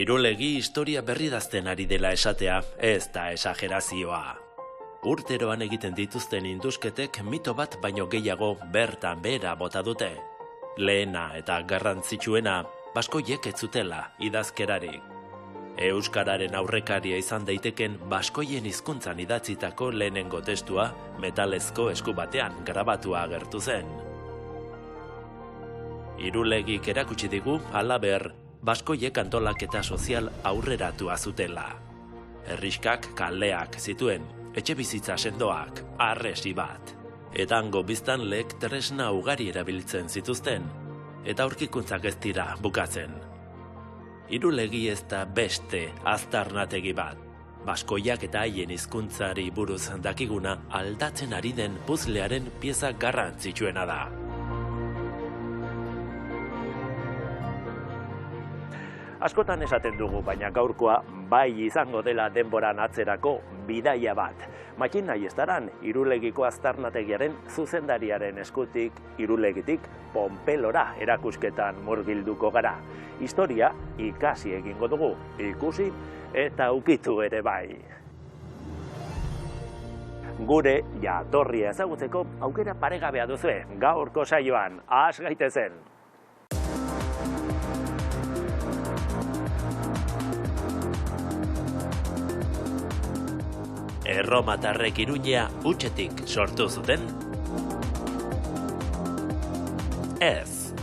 Irulegi historia berridazten ari dela esatea, ez da esagerazioa. Urteroan egiten dituzten indusketek mito bat baino gehiago bertan behera bota dute. Lehena eta garrantzitsuena, baskoiek ez zutela idazkerarik. Euskararen aurrekaria izan daiteken baskoien hizkuntzan idatzitako lehenengo testua metalezko esku batean grabatua agertu zen. Irulegik erakutsi digu, halaber, baskoiek antolaketa sozial aurreratua zutela. Herrixkak kaleak zituen, etxebizitza sendoak, harresi bat. Eta hango biztanleek tresna ugari erabiltzen zituzten, eta aurkikuntzak ez dira bukatzen. Irulegi ez da beste aztarnategi bat. Baskoiak eta haien hizkuntzari buruz dakiguna aldatzen ari den puzlearen pieza garrantzitsuena da. Askotan esaten dugu, baina gaurkoa bai izango dela denboran atzerako bidaia bat. Makin nahi estaran, Irulegiko aztarnategiaren zuzendariaren eskutik, Irulegitik Ponpelora erakusketan murgilduko gara. Historia ikasi egingo dugu, ikusi eta ukitu ere bai. Gure jatorria ezagutzeko aukera paregabea duzue, gaurko saioan, has gaitezen. Erromatarrek Iruñea hutsetik sortu zuten? Ez.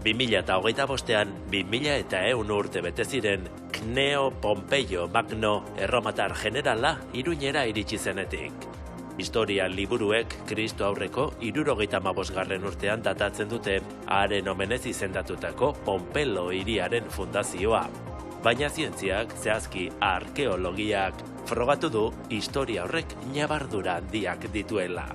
2025an 2100 urte bete ziren Cneo Pompeio Magno erromatar generala Iruñera iritsi zenetik. Historia liburuek Kristo aurreko 75. urtean datatzen dute haren omenez izendatutako Pompelo hiriaren fundazioa. Baina zientziak, zehazki arkeologiak, frogatu du historia horrek ñabardura handiak dituela.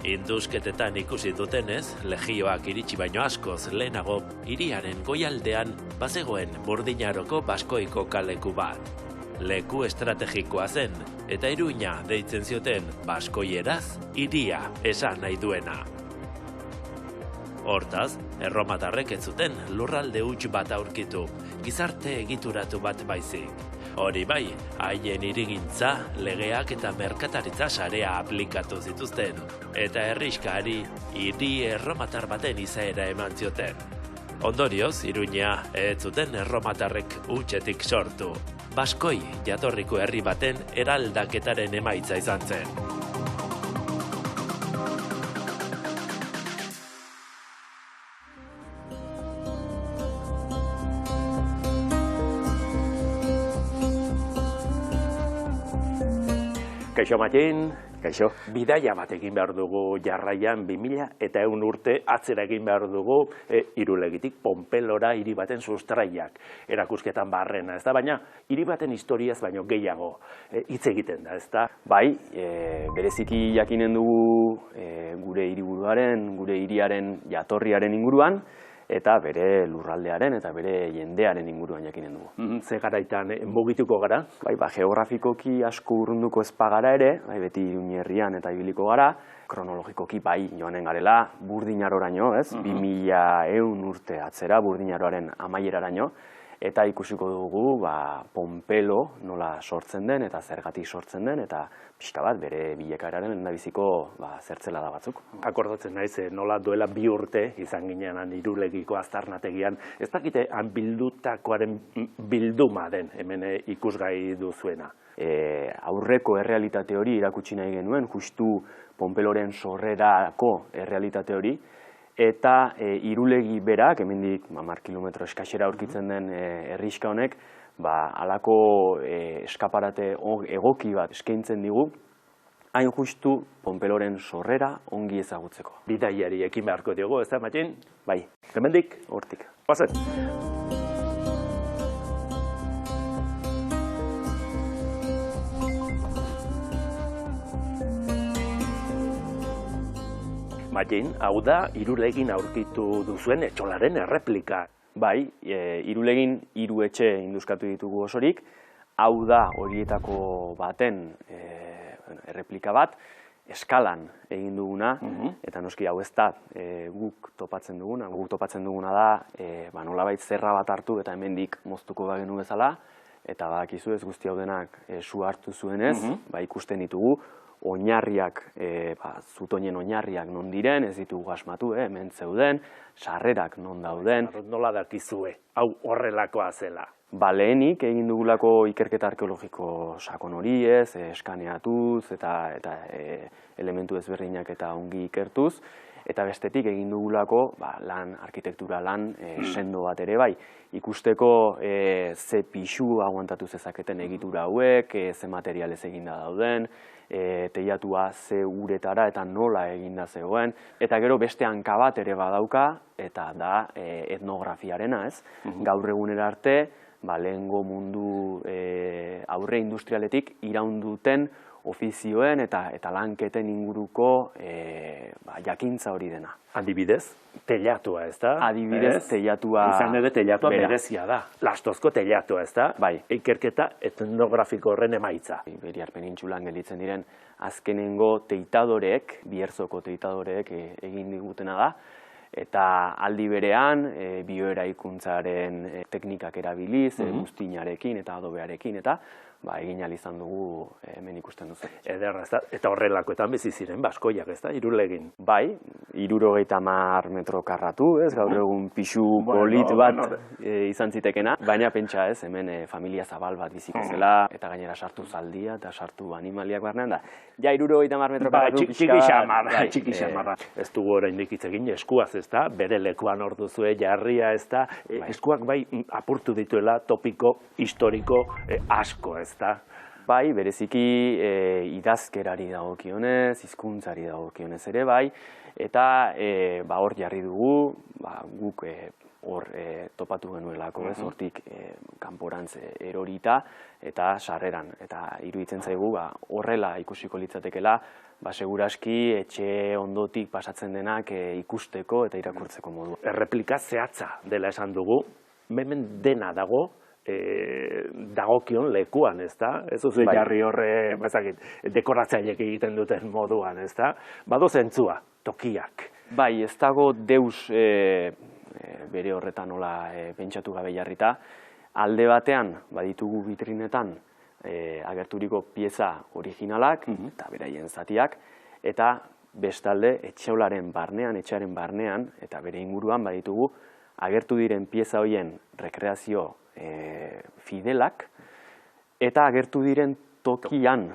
Indusketetan ikusi dutenez, legioak iritsi baino askoz lehenago, hiriaren goialdean bazegoen Burdinaroko baskoiko kaleku bat. Leku estrategikoa zen, eta Iruña deitzen zioten baskoieraz hiria esan nahi duena. Hortaz, erromatarrek ez zuten lurralde huts bat aurkitu, gizarte egituratu bat baizik. Hori bai, haien hirigintza, legeak eta merkataritza sarea aplikatu zituzten, eta herrixkari hiri erromatar baten izaera eman zioten. Ondorioz, Iruñea ez zuten erromatarrek hutsetik sortu. Baskoi jatorriko herri baten eraldaketaren emaitza izan zen. Kaixo Matin, kaixo. Bidaia bat egin behar dugu jarraian 2100 urte atzera egin behar dugu Irulegitik Ponpelora hiri baten sustraiak erakusketan barrena, ez da? Baina hiri baten historiaz baino gehiago hitz egiten da, ez da? Bai, bereziki jakinen dugu gure hiriburuaren, gure hiriaren jatorriaren inguruan, eta bere lurraldearen eta bere jendearen inguruan jakinen dugu. Ze garaitan mugituko gara? Bai, geografikoki asko urrunduko ez bagara ere, bai, beti Iruña herrian eta ibiliko gara, kronologikoki bai joanen garela Burdinaroraino, ez? 2100 urte atzera Burdinaroaren amaieraraino, eta ikusiko dugu Pompelo nola sortzen den eta zergatik sortzen den, eta pixka bat bere bilekararen lehendabiziko zertzela da batzuk. Akordatzen naiz, nola duela 2 urte izan ginean Irulegiko aztarnategian, ez dakite han bildutakoaren bilduma den hemen ikusgai duzuena. Aurreko errealitate hori irakutsi nahi genuen, justu Pompeloren sorrerako errealitate hori, eta Irulegi berak, hemendik 10 kilometro eskaxera aurkitzen den herrixka honek, halako eskaparate egoki bat eskaintzen digu, hain justu Pompeloren sorrera ongi ezagutzeko. Bidaiari ekin beharko diogu, ez da, Matin? bai. Hemendik, Hortik. bazen. Matin, hau da, Irulegin aurkitu duzuen etxolaren erreplika. Bai, Irulegin 3 etxe induzkatu ditugu osorik, hau da horietako baten erreplika bat, eskalan egin duguna, eta noski hau ez da guk topatzen duguna da, nolabait zerra bat hartu eta hemendik moztuko bagenu bezala, eta badakizu ez guzti hau denak su hartu zuenez, ikusten ditugu, oinarriak, zutoinen oinarriak non diren, ez ditugu asmatu, hemen zeuden, sarrerak non dauden. Nola dakizue, hau horrelakoa zela? Lehenik egin dugulako ikerketa arkeologiko sakon hori ez, eskaneatuz eta elementu ezberdinak eta ongi ikertuz, eta bestetik egin dugulako arkitektura lan sendo bat ere bai, ikusteko ze pixu aguantatu zezaketen egitura hauek, ze materialez eginda dauden, teilatua ze uretara eta nola eginda zegoen, eta gero beste hanka bat ere badauka, eta da etnografiarena ez, gaur egunera arte, lehengo mundu aurre industrialetik iraunduten ofizioen eta lanketen inguruko jakintza hori dena. Adibidez, teilatua, ez da? Adibidez, teilatua... Izan ere teilatua berezia da. Lastozko teilatua, ez da? Bai. Ikerketa etnografiko horren emaitza. Iberiar penintsulan gelditzen diren azkenengo teitadoreek, Bierzoko teitadoreek egin digutena da, eta aldi berean bioeraikuntzaren teknikak erabiliz, buztinarekin eta adobearekin, eta egin ahal izan dugu hemen ikusten duzu. Ederra, ez da? Eta horrelakoetan bizi ziren baskoiak, ez da? Irulegin. Bai, 70 metro karratu, ez? Gaur egun pixu polit bat izan zitekena, baina pentsa ez, hemen familia zabal bat biziko zela, eta gainera sartu zaldia eta sartu animaliak barnean da. Ja, 70 metro karratu pixka... Txiki xamarra. Ez dugu oraindik hitz egin eskuaz, ez da? Bere lekuan hor duzue, jarria, ez da? Eskuak bai apurtu dituela topiko historiko asko, ez da? Bai, bereziki idazkerari dagokionez, hizkuntzari dagokionez ere bai, eta hor jarri dugu, guk hor topatu genuelako, ez, hortik kanporantz erorita eta sarreran. Eta iruditzen zaigu, horrela ikusiko litzatekela, seguraski etxe ondotik pasatzen denak ikusteko eta irakurtzeko modu. Erreplika zehatza dela esan dugu, hemen dena dago, dagokion lekuan, ez da? Ez duzu jarri horre, dekoratzaileek egiten duten moduan, ez da? Bado zentzua, tokiak. Bai, ez dago deus bere horretan nola pentsatu gabe jarrita. Alde batean, baditugu vitrinetan, agerturiko pieza originalak, eta beraien zatiak, eta bestalde, etxeolaren barnean, etxearen barnean, eta bere inguruan baditugu, agertu diren pieza horien rekreazio fidelak, eta agertu diren tokian,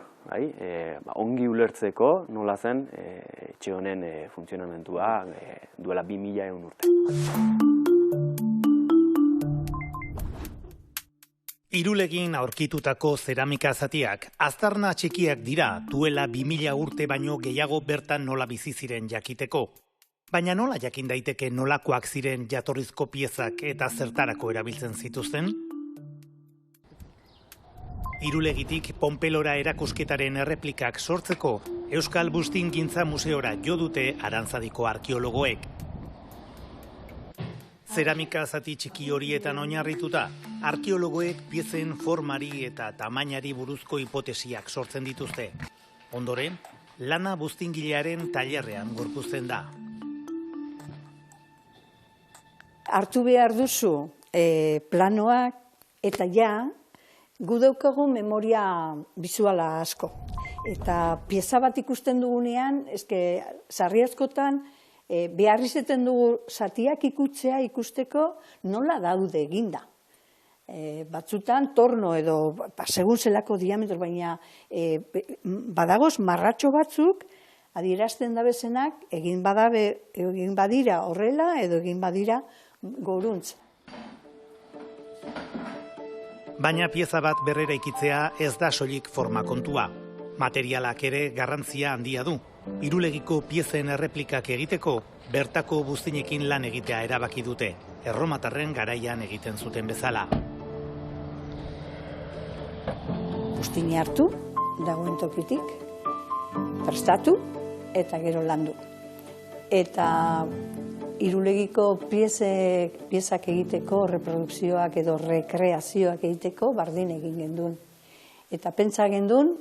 ongi ulertzeko nola zen etxe honen funtzionamentua duela 2000 urte. Irulegin aurkitutako zeramika zatiak aztarna txikiak dira duela 2000 urte baino gehiago bertan nola bizi ziren jakiteko. Baina nola jakin daiteke nolakoak ziren jatorrizko piezak eta zertarako erabiltzen zituzten? Irulegitik Ponpelora erakusketaren erreplikak sortzeko Euskal Buztingintza Museora jo dute Arantzadiko arkeologoek. Zeramika zati txiki horietan oinarrituta, arkeologoek piezen formari eta tamainari buruzko hipotesiak sortzen dituzte. Ondoren, lana buztingilearen tailerrean gorpuzten da. Hartu behar duzu planoak eta gu daukagu memoria bizuala asko. Eta pieza bat ikusten dugunean, sarri askotan, behar izaten dugu zatiak ikusteko nola daude eginda. Batzutan torno edo segun zelako diametro, baina badagoz marratxo batzuk adierazten dabezenak egin badira horrela edo egin badira goruntz. Baina pieza bat berrera ikitzea ez da soilik forma kontua. Materialak ere garrantzia handia du. Irulegiko piezen erreplikak egiteko, bertako buztinekin lan egitea erabaki dute, erromatarren garaian egiten zuten bezala. Buztini hartu, dagoen tokitik, prestatu eta gero landu. Eta Irulegiko piezak egiteko, reprodukzioak edo rekreazioak egiteko bardin egin gendun. Eta pentsa gendun,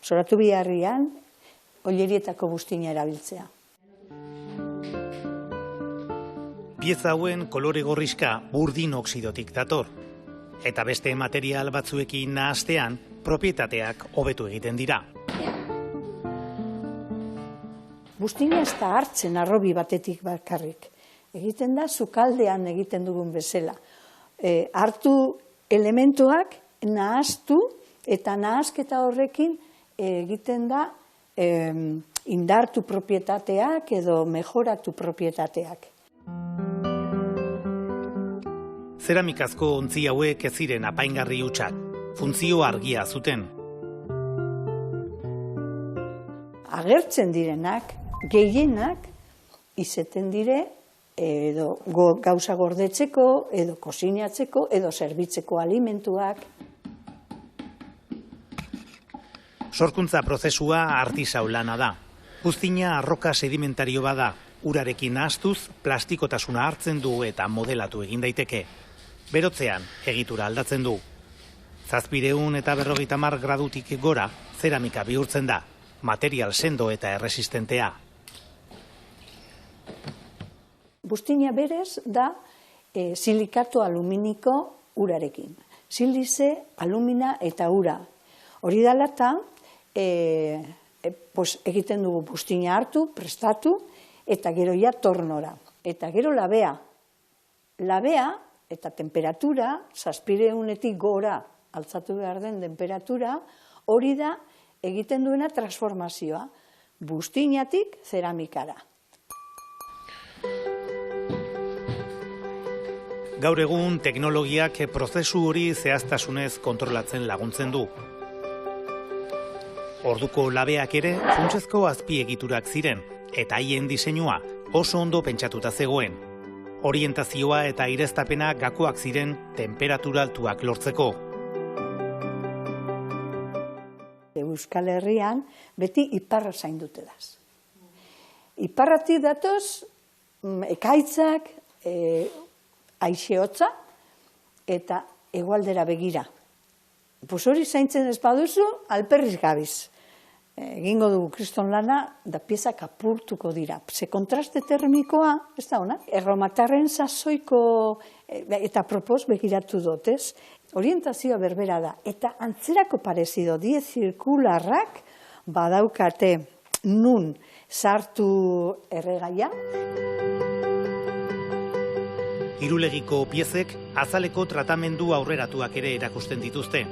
Soratu Biharrian, oilerietako buztina erabiltzea. Pieza hauen kolore gorriska burdin oxidotik dator. Eta beste material batzuekin nahastean, propietateak hobetu egiten dira. Buztina ez da hartzen arrobi batetik bakarrik. Egiten da sukaldean egiten dugun bezala. Hartu elementuak nahaztu eta nahasketa horrekin egiten da indartu propietateak edo mejoratu propietateak. Zeramikazko ontzi hauek ez ziren apaingarri hutsak, funtzio argia zuten. Agertzen direnak, gehienak, izeten dire edo gauza gordetzeko, edo kozinatzeko, edo zerbitzeko alimentuak. Sorkuntza prozesua artisau lana da. Buztina arroka sedimentario bada, urarekin nahastuz, plastikotasuna hartzen du eta modelatu egin daiteke. Berotzean, egitura aldatzen du. 750 eta 50 gradutik gora, zeramika bihurtzen da, material sendo eta erresistentea. Buztina berez da silikato aluminiko urarekin. Silize, alumina eta ura. Hori dela eta egiten dugu buztina hartu, prestatu, eta gero ja tornora. Eta gero labea. Labea eta temperatura, 700etik gora altzatu behar den temperatura, hori da egiten duena transformazioa, buztinatik zeramikara. Gaur egun teknologiak prozesu hori zehaztasunez kontrolatzen laguntzen du. Orduko labeak ere funtsezko azpiegiturak ziren, eta haien diseinua oso ondo pentsatuta zegoen. Orientazioa eta ireztapena gakoak ziren temperatura altuak lortzeko. Euskal Herrian beti iparra zaindute daz. Iparratik datoz ekaitzak, haize hotza eta hegoaldera begira. Hori zaintzen ez baduzu, alperriz gabiz. Egingo dugu kriston lana, da piezak apurtuko dira. Ze kontraste termikoa, ez da ona, erromatarren sasoiko eta propos begiratu dotez, orientazioa berbera da. Eta antzerako parezido, die zirkularrak badaukate nun sartu erregaia. Irulegiko piezek azaleko tratamendu aurreratuak ere erakusten dituzte.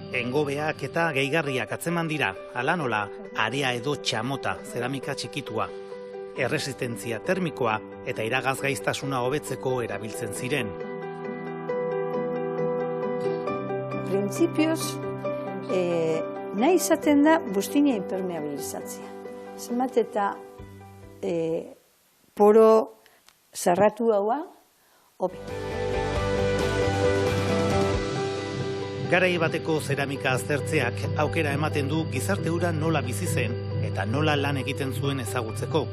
Engobeak eta gehigarriak atzeman dira, hala nola, area edo txamota, zeramika txikitua. Erresistentzia termikoa eta iragazgaiztasuna hobetzeko erabiltzen ziren. Printzipioz, nahi izaten da buztina impermeabilizatzea. Zenbat eta poro zerratu haua, hobi. Garai bateko zeramika aztertzeak aukera ematen du gizarte hura nola bizi zen eta nola lan egiten zuen ezagutzeko.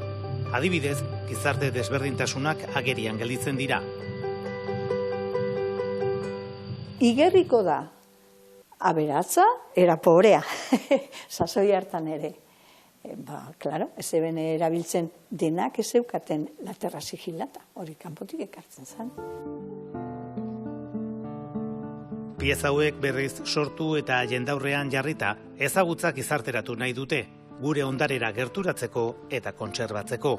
Adibidez, gizarte desberdintasunak agerian gelditzen dira. Igerriko da, aberatza, era pobrea, sasoi hartan ere. Claro, ez eben erabiltzen denak ez eukaten laterra sigilata, hori kanpotik ekartzen zen. Pieza hauek berriz sortu eta jendaurrean jarrita ezagutzak izarteratu nahi dute, gure ondarera gerturatzeko eta kontserbatzeko.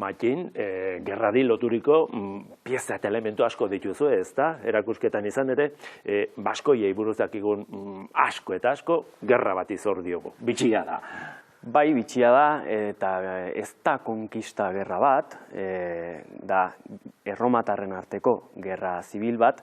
Matin, gerrari loturiko pieza eta elementu asko dituzu, ez da? Erakusketan izan ere, baskoiei buruz dakigun asko eta asko, gerra bat izor diogu. Bitxia da. Bai, bitxia da, eta ez da konkista gerra bat, da erromatarren arteko gerra zibil bat,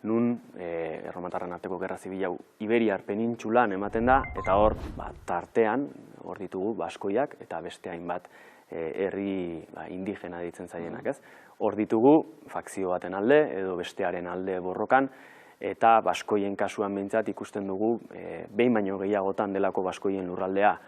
nun erromatarren arteko gerra zibil hau Iberiar penintsulan ematen da, eta hor tartean, hor ditugu baskoiak eta beste hainbat herri indigena ditzen zaienak, ez? Hor ditugu fakzio baten alde edo bestearen alde borrokan, eta baskoien kasuan behintzat ikusten dugu behin baino gehiagotan delako baskoien lurraldea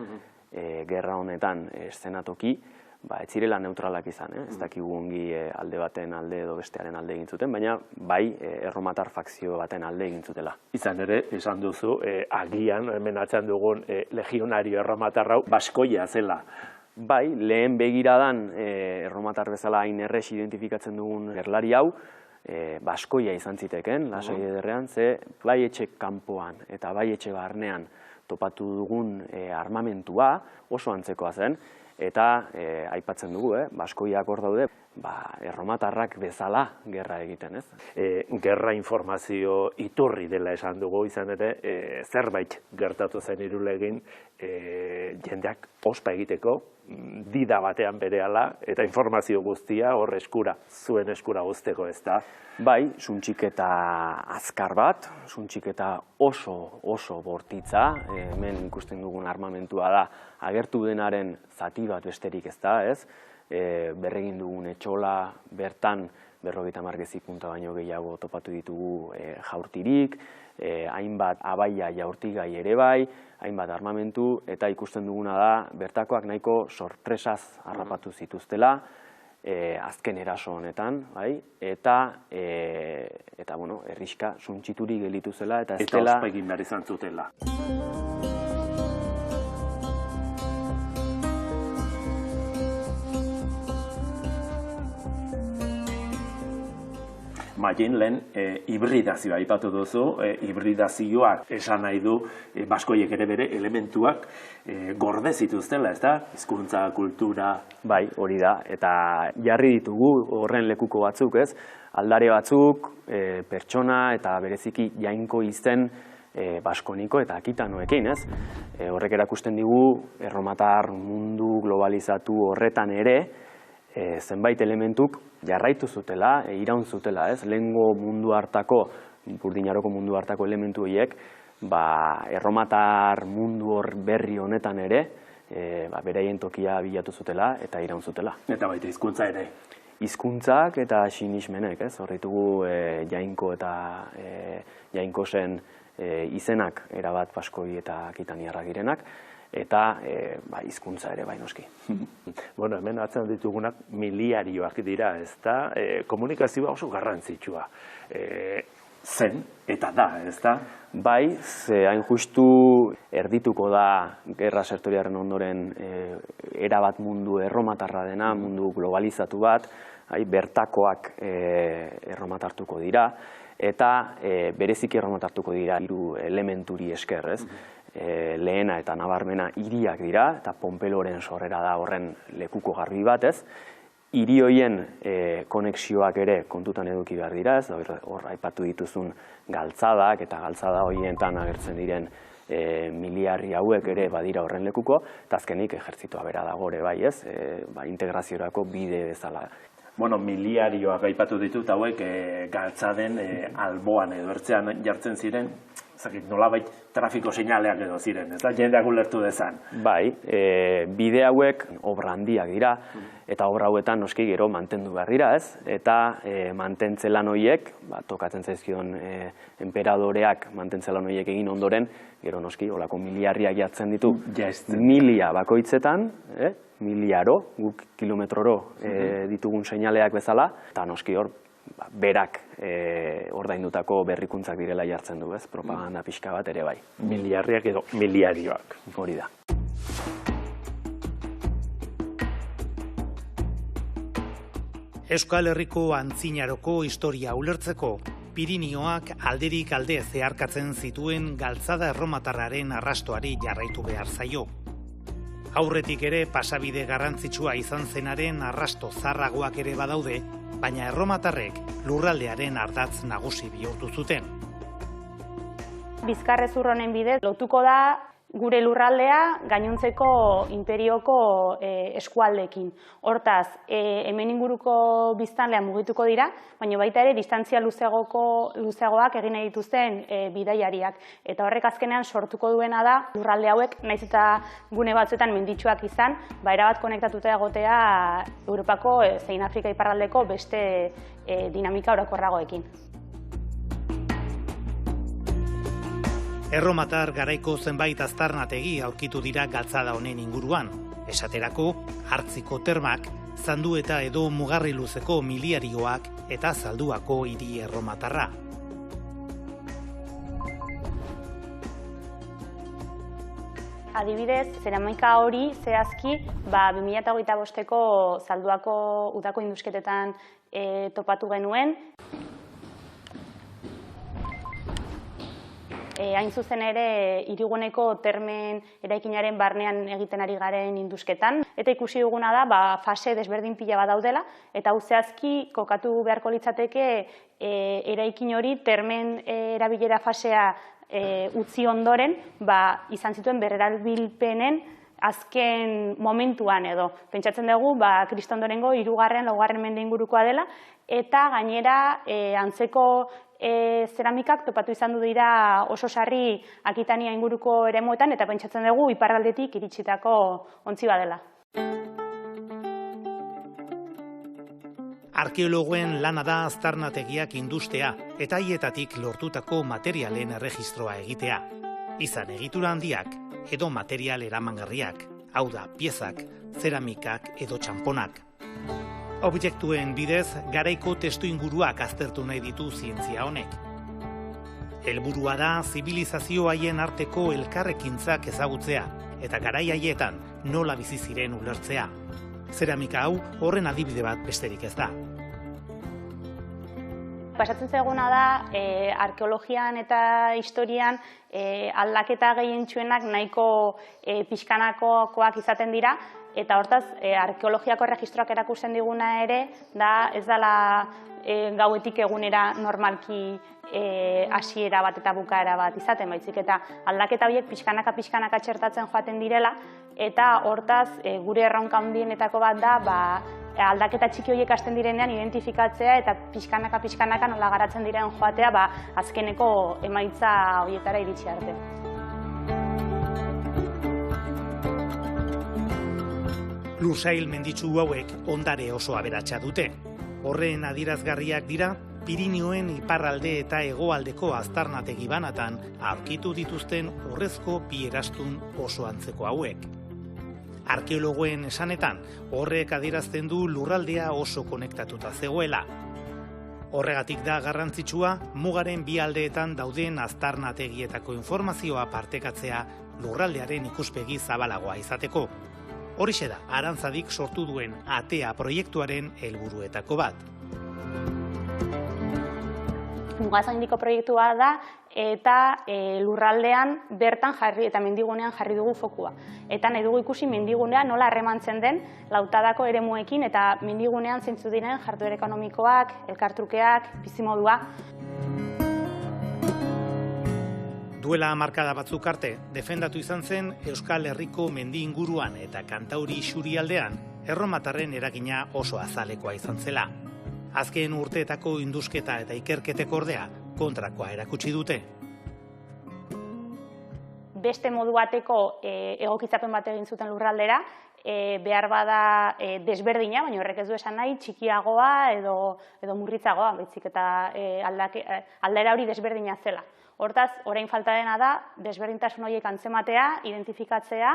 gerra honetan eszenatoki, ez zirela neutralak izan, ez dakigu ongi alde baten alde edo bestearen alde egin zuten, baina bai erromatar fakzio baten alde egin zutela. Izan ere, esan duzu, agian, hemen atzean dugun legionario erromatar hau baskoia zela. Bai, lehen begiradan erromatar bezala hain errez identifikatzen dugun gerlari hau, baskoia izan ziteken, lasai ederrean, ze bai etxe kanpoan eta bai etxe barnean topatu dugun armamentua oso antzekoa zen, eta aipatzen dugu, baskoiak hor daude, erromatarrak bezala gerra egiten, ez? Gerra informazio iturri dela esan dugu, izan ere, zerbait gertatu zen Irulegin, jendeak ospa egiteko, dida batean berehala, eta informazio guztia hor eskura, zuen eskura guzteko, ez da? Bai, suntxiketa azkar bat, suntxiketa oso bortitza, hemen ikusten dugun armamentua da, agertu denaren zati bat besterik ez da, ez? Berregin dugun etxola, bertan 50 gezi punta baino gehiago topatu ditugu jaurtirik, hainbat abaia jaurtigai ere bai, hainbat armamentu, eta ikusten duguna da, bertakoak nahiko sorpresaz harrapatu zituztela, azken eraso honetan, eta herrixka suntsituri gelditu zela, eta ez dela... Eta ospa egin behar izan zutela. Magin lehen hibridazioa aipatu duzu, hibridazioak esan nahi du baskoiek ere bere elementuak gorde zituztela, ez da? Hizkuntza, kultura... Bai, hori da, eta jarri ditugu horren lekuko batzuk, ez? Aldare batzuk, pertsona eta bereziki jainko izen baskoniko eta akitanoekin, ez? Horrek erakusten digu, erromatar mundu globalizatu horretan ere, zenbait elementuk jarraitu zutela, iraun zutela, ez? Lehengo mundu hartako, Burdinaroko mundu hartako elementu horiek, erromatar mundu hor berri honetan ere, beraien tokia bilatu zutela eta iraun zutela. Eta baita hizkuntza ere. Hizkuntzak eta sinismenek, ez? Hor ditugu jainko eta jainkosen izenak erabat baskoi eta akitaniarrak direnak, eta hizkuntza ere bai noski. Bueno, hemen atzen ditugunak miliarioak dira, ez da? Komunikazioa oso garrantzitsua zen eta da, ez da? Bai, ze hain justu erdituko da gerra sektoriaren ondoren erabat mundu erromatarra dena, mundu globalizatu bat, bertakoak erromatartuko dira, eta bereziki erromatartuko dira hiru elementuri esker, ez? Lehena eta nabarmena hiriak dira, eta Pompeloren sorrera da horren lekuko garbi bat, ez? Hiri horien konexioak ere kontutan eduki behar dira, ez? Hor aipatu dituzun galtzadak, eta galtzada horietan agertzen diren miliarri hauek ere badira horren lekuko, eta azkenik ejertzitoa bera dago ere bai, ez? Integraziorako bide bezala. Bueno, miliarioak aipatu ditut hauek galtzaden alboan edo ertzean jartzen ziren, nolabait trafiko seinaleak edo ziren, ez da, jendeak ulertu dezan. Bai, bide hauek obra handiak dira, eta obra hauetan noski gero mantendu behar dira, ez? Eta mantentze lan horiek, tokatzen zaizkion enperadoreak mantentze lan horiek egin ondoren, gero noski, olako miliarriak jartzen ditu, milia bakoitzetan, miliaro, guk kilometroro ditugun seinaleak bezala, eta noski hor, berak ordaindutako berrikuntzak direla jartzen du, ez? Propaganda pixka bat ere bai. Miliarriak edo miliarioak. Hori da. Euskal Herriko antzinaroko historia ulertzeko, Pirinioak alderik alde zeharkatzen zituen galtzada erromatarraren arrastoari jarraitu behar zaio. Aurretik ere pasabide garrantzitsua izan zenaren arrasto zarragoak ere badaude, baina erromatarrek lurraldearen ardatz nagusi bihurtu zuten. Bizkarrezur honen bidez lotuko da gure lurraldea gainontzeko inperioko eskualdeekin. Hortaz, hemen inguruko biztanlea mugituko dira, baina baita ere distantzia luzeagoak egin nahi dituzten bidaiariak. Eta horrek azkenean sortuko duena da lurralde hauek, naiz eta gune batzuetan menditsuak izan, erabat konektatuta egotea Europako zein Afrika iparraldeko beste dinamika orokorragoekin. Erromatar garaiko zenbait aztarnategi aurkitu dira galtzada honen inguruan. Esaterako, Hartziko termak, Zandueta edo Mugarri luzeko miliarioak eta Zalduako hiri erromatarra. Adibidez, zeramika hori zehazki 2025ko Zalduako udako indusketetan topatu genuen. Hain zuzen ere, hiriguneko termen eraikinaren barnean egiten ari garen indusketan. Eta ikusi duguna da, fase desberdin pila bat daudela, eta hau zehazki kokatu beharko litzateke eraikin hori termen erabilera fasea utzi ondoren, izan zituen berrerabilpenen azken momentuan edo. Pentsatzen dugu, Kristondorengo 3., 4. mende ingurukoa dela, eta gainera antzeko zeramikak topatu izan du dira oso sarri Akitania inguruko eremuetan, eta pentsatzen dugu iparraldetik iritsitako ontzi badela. Arkeologoen lana da aztarnategiak industea eta haietatik lortutako materialen erregistroa egitea. Izan egitura handiak edo material eramangarriak, hau da piezak, zeramikak edo txanponak. Objektuen bidez, garaiko testuinguruak aztertu nahi ditu zientzia honek. Helburua da zibilizazio haien arteko elkarrekintzak ezagutzea eta garai haietan nola bizi ziren ulertzea. Zeramika hau horren adibide bat besterik ez da. Pasatzen zaiguna da, arkeologian eta historian aldaketa gehientsuenak nahiko pixkanakoak izaten dira, eta hortaz, arkeologiako erregistroak erakusten diguna ere, ez dela gauetik egunera normalki hasiera bat eta bukaera bat izaten, baizik eta aldaketa horiek pixkanaka txertatzen joaten direla, eta hortaz, gure erronka handienetako bat da, aldaketa txiki horiek hasten direnean identifikatzea eta pixkanaka nola garatzen diren joatea azkeneko emaitza horietara iritsi arte. Lursail menditsu hauek ondare oso aberatsa dute. Horren adierazgarriak dira Pirinioen iparralde eta hegoaldeko aztarnategi banatan aurkitu dituzten urrezko bi erastun oso antzeko hauek. Arkeologoen esanetan, horrek adierazten du lurraldea oso konektatuta zegoela. Horregatik da garrantzitsua, mugaren bi aldeetan dauden aztarnategietako informazioa partekatzea lurraldearen ikuspegi zabalagoa izateko. Horixe da, Arantzadik sortu duen ATEA proiektuaren helburuetako bat. Mugazaindiko proiektua da eta lurraldean bertan jarri eta mendigunean jarri dugu fokua. Eta nahi dugu ikusi mendigunean nola harremantzen den lautadako eremuekin eta mendigunean zeintzu diren jarduera ekonomikoak, elkartrukeak, bizimodua. Duela hamarkada batzuk arte, defendatu izan zen Euskal Herriko mendi inguruan eta Kantauri isurialdean erromatarren eragina oso azalekoa izan zela. Azken urteetako indusketa eta ikerketek ordea kontrakoa erakutsi dute. Beste modu bateko egokitzapen bat egin zuten lurraldera, behar bada desberdina, baina horrek ez du esan nahi txikiagoa edo murritzagoa, baizik eta aldaera hori desberdina zela. Hortaz, orain falta dena da, desberdintasun horiek antzematea, identifikatzea.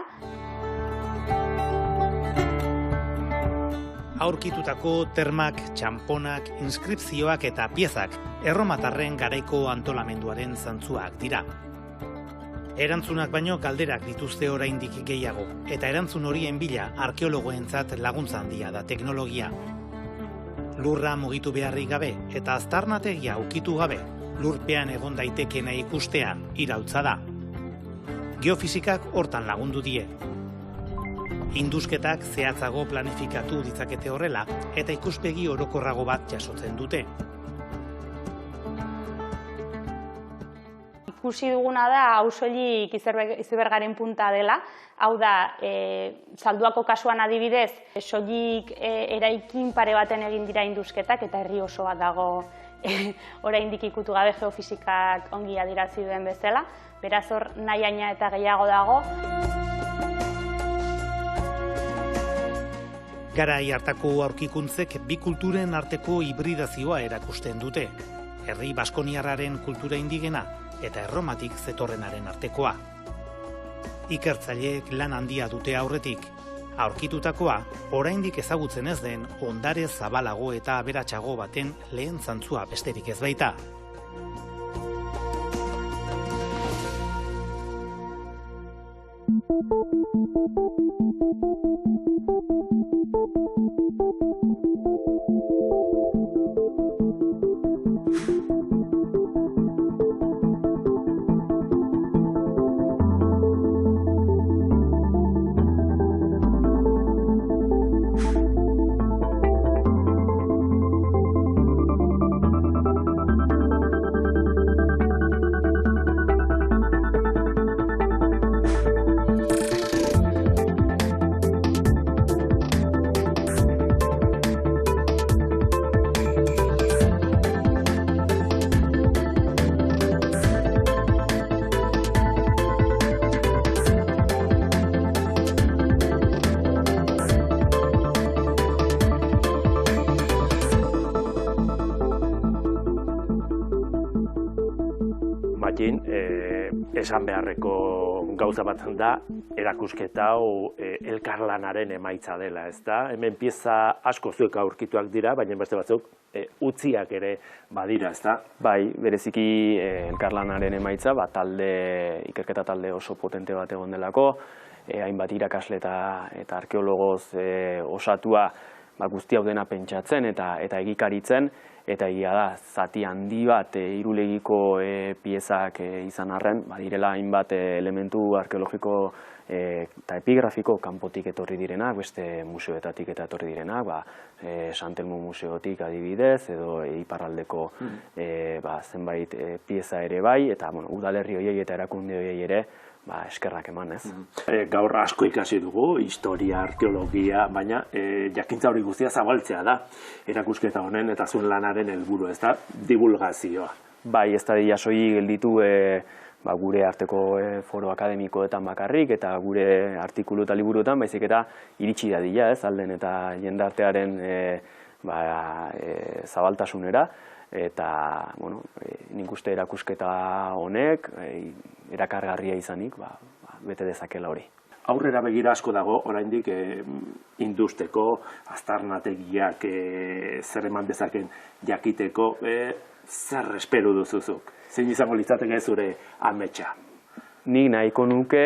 Aurkitutako termak, txanponak, inskripzioak eta piezak erromatarren garaiko antolamenduaren zantzuak dira. Erantzunak baino galderak dituzte oraindik gehiago, eta erantzun horien bila arkeologoentzat laguntza handia da teknologia. Lurra mugitu beharrik gabe eta aztarnategia ukitu gabe, lurpean egon daitekena ikustea iraultza da. Geofizikak hortan lagundu die. Indusketak zehatzago planifikatu ditzakete horrela eta ikuspegi orokorrago bat jasotzen dute. ikusi duguna da hau soilik izebergaren punta dela, hau da, Zalduako kasuan adibidez, soilik eraikin pare baten egin dira indusketak eta herri oso bat dago oraindik ikutu gabe geofizikak ongi adierazi duen bezala, beraz hor nahiaina eta gehiago dago. Garai hartako aurkikuntzek bi kulturen arteko hibridazioa erakusten dute. Herri baskoniarraren kultura indigena eta erromatik zetorrenaren artekoa. Ikertzaileek lan handia dute aurretik. Aurkitutakoa, oraindik ezagutzen ez den ondare zabalago eta aberatsago baten lehen zantzua besterik ez baita. Esan beharreko gauza bat da, erakusketa hau elkarlanaren emaitza dela, ezta? Hemen pieza asko zuek aurkituak dira, baina beste batzuk utziak ere badira, ezta? Bai, bereziki elkarlanaren emaitza, ikerketa talde oso potente bat egon delako, hainbat irakasle eta arkeologoz osatua guzti hau dena pentsatzen eta egikaritzen, eta egia da, zati handi bat irulegiko piezak izan arren, badirela hainbat elementu arkeologiko eta epigrafiko kanpotik etorri direnak, beste museoetatik eta etorri direnak, San Telmo museotik adibidez, edo iparraldeko zenbait pieza ere bai, eta udalerri horiei eta erakunde horiei ere eskerrak eman, ez? Gaur asko ikasi dugu, historia, arkeologia, baina jakintza hori guztia zabaltzea da, erakusketa honen eta zuen lanaren helburu, ez da, divulgazioa. Bai, ez da diasoi gelditu gure arteko foro akademikoetan bakarrik, eta gure artikulu eta liburuetan, baizik eta iritsi dadila, ez, alden eta jendartearen zabaltasunera, eta, nik uste erakusketa honek, erakargarria izanik, bete dezakela hori. Aurrera begira asko dago, oraindik industeko, aztarnategiak zer eman dezaken jakiteko, zer espero duzuzuk? Zein izango litzateke zure ametsa? Nik nahiko nuke,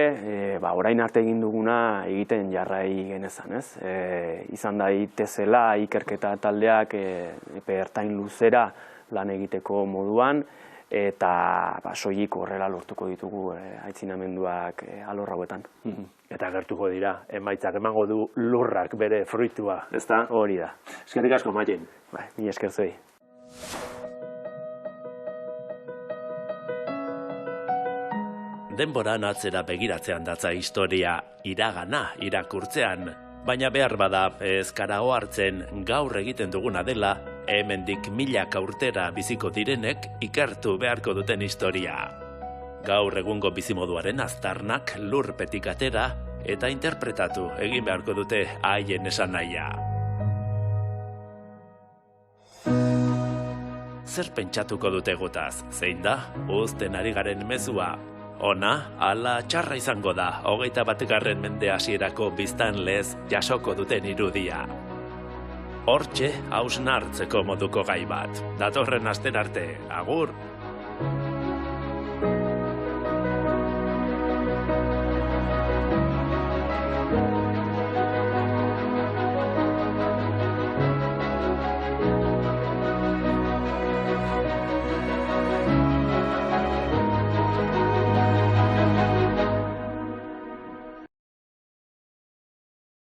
orain arte egin duguna egiten jarrai genezan, ez? Izan daitezela ikerketa taldeak epe ertain luzera lan egiteko moduan, eta soilik horrela lortuko ditugu aitzinamenduak alor hauetan. Eta gertuko dira, emaitzak emango du lurrak bere fruitua, ezta? Hori da. Eskerrik asko, Maien. Mila esker zuei. Denboran atzera begiratzean datza historia, iragana irakurtzean, baina behar bada ez gara ohartzen gaur egiten duguna dela, hemendik milaka urtera biziko direnek ikertu beharko duten historia. Gaur egungo bizimoduaren aztarnak lurpetik atera eta interpretatu egin beharko dute haien esanahia. Zer pentsatuko dute gutaz, zein da, uzten ari garen mezua? Ona, ala txarra izango da, 21. mende hasierako biztanlez jasoko duten irudia. Hortxe, hausnartzeko moduko gai bat. Datorren astera arte, agur!